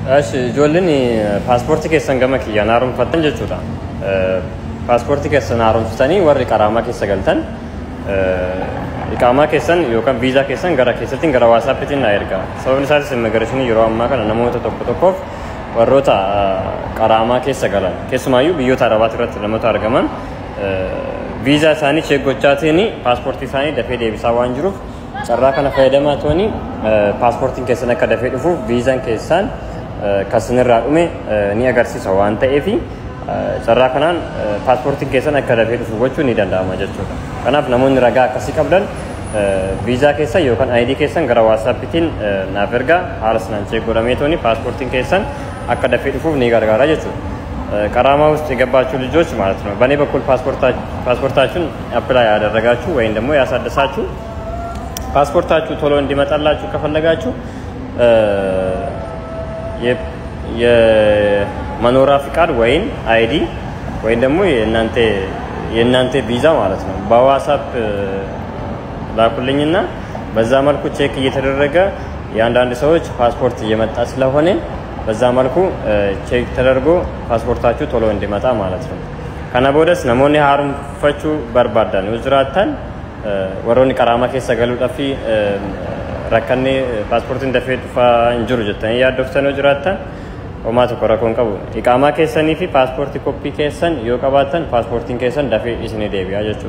Ijoolleen paaspoortii keessan gama kiyyaan haaromfatan jechuudha. Paaspoortii keessan haaromsitanii warri qaraamaa keessa galtan iqaamaa keessan yookaan viizaa keessan gara keessattiin gara WhatsApptiin na ergaa. Sababni isaatis immigireeshinii yeroo ammaa kana namoota tokkoof warroota qaraamaa keessa galan keessumaayyuu biyyoota Arabaat irratti namoota argaman viizaa isaanii cheeggoochaatiin paaspoortii isaanii dafee deebisaa waan jiruuf carraa kana fayyadamaa ta'anii paaspoortiin keessan akka dafee dhufuuf viizaan keessan kasinirraa dhume ni agarsiisa waan ta'eef carraa kanaan paaspoortiin keessan akka dafee dhufu gochuun ni danda'ama jechuudha. Kanaaf namoonni ragaa akkasii qabdan viizaa keessan yookaan ID keessan gara WhatsApptiin naaf ergaa haala sanaan cheeggodhamee ta'anii paaspoortiin keessan akka dafee dhufuuf ni gargaara jechuudha. ቀራማ ውስጥ የገባችሁ ልጆች ማለት ነው በእኔ በኩል ፓስፖርታችሁን አፕላይ ያደረጋችሁ ወይም ደግሞ ያሳደሳችሁ ፓስፖርታችሁ ቶሎ እንዲመጣላችሁ ከፈለጋችሁ የመኖሪያ ፍቃድ ወይም አይዲ ወይም ደግሞ የእናንተ ቪዛ ማለት ነው በዋትስአፕ ላኩልኝና በዛ መልኩ ቼክ እየተደረገ የአንዳንድ ሰዎች ፓስፖርት እየመጣ ስለሆነ በዛ መልኩ ቼክ ተደርጎ ፓስፖርታችሁ ቶሎ እንዲመጣ ማለት ነው። ከነቦደስ ነሞኒ ሃሩም ፈቹ በርባዳን ወዝራታን ወሮኒ ቀራማ ከሰ ገሉ ጠፊ ረከኔ ፓስፖርትን ደፈት እንጅሩ ጀተን ያዶክተን ወዝራታን ኦማቶ ኮራኮን ቀቡ ኢቃማ ከሰኒ ፊ ፓስፖርት ኮፒ ከሰን yoqabatan ፓስፖርቲን ከሰን ደፈ ኢስኒ ዴቢያ ጀቹ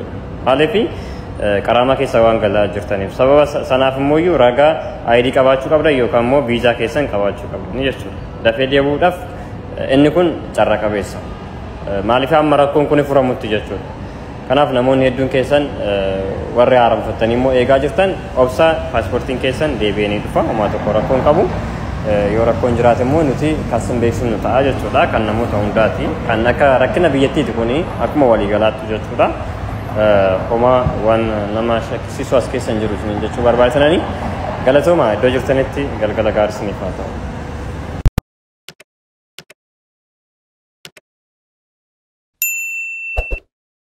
አለፊ ቀራማ ከሰ ዋንገላ ጅርተን ሰበባ ሰናፍ ሞዩ ረጋ አይዲ ቀባችሁ ቀብዳ yoqamo ቪዛ ከሰን ቀባችሁ ቀብዱ ጀቹ dafee deebuudhaaf inni kun carra qabeessa maaliif amma rakkoon kun furamutti jechuudha. Kanaaf namoonni hedduun keessan warri haaromfatanii immoo eegaa jirtan obsa paaspoortiin keessan deebi'anii dhufa homaa tokko rakkoon qabu yoo rakkoon jiraate immoo nuti kasin beeksifnu ta'a jechuudha kan namoota hundaati kan akka rakkina biyyattiiti kuni akkuma waliigalaatti jechuudha. Homaa waan nama shakkisiisu as keessan jiru jechuu barbaachisananii galatooma iddoo jirtanitti galgala gaarii isiniif haa ta'u.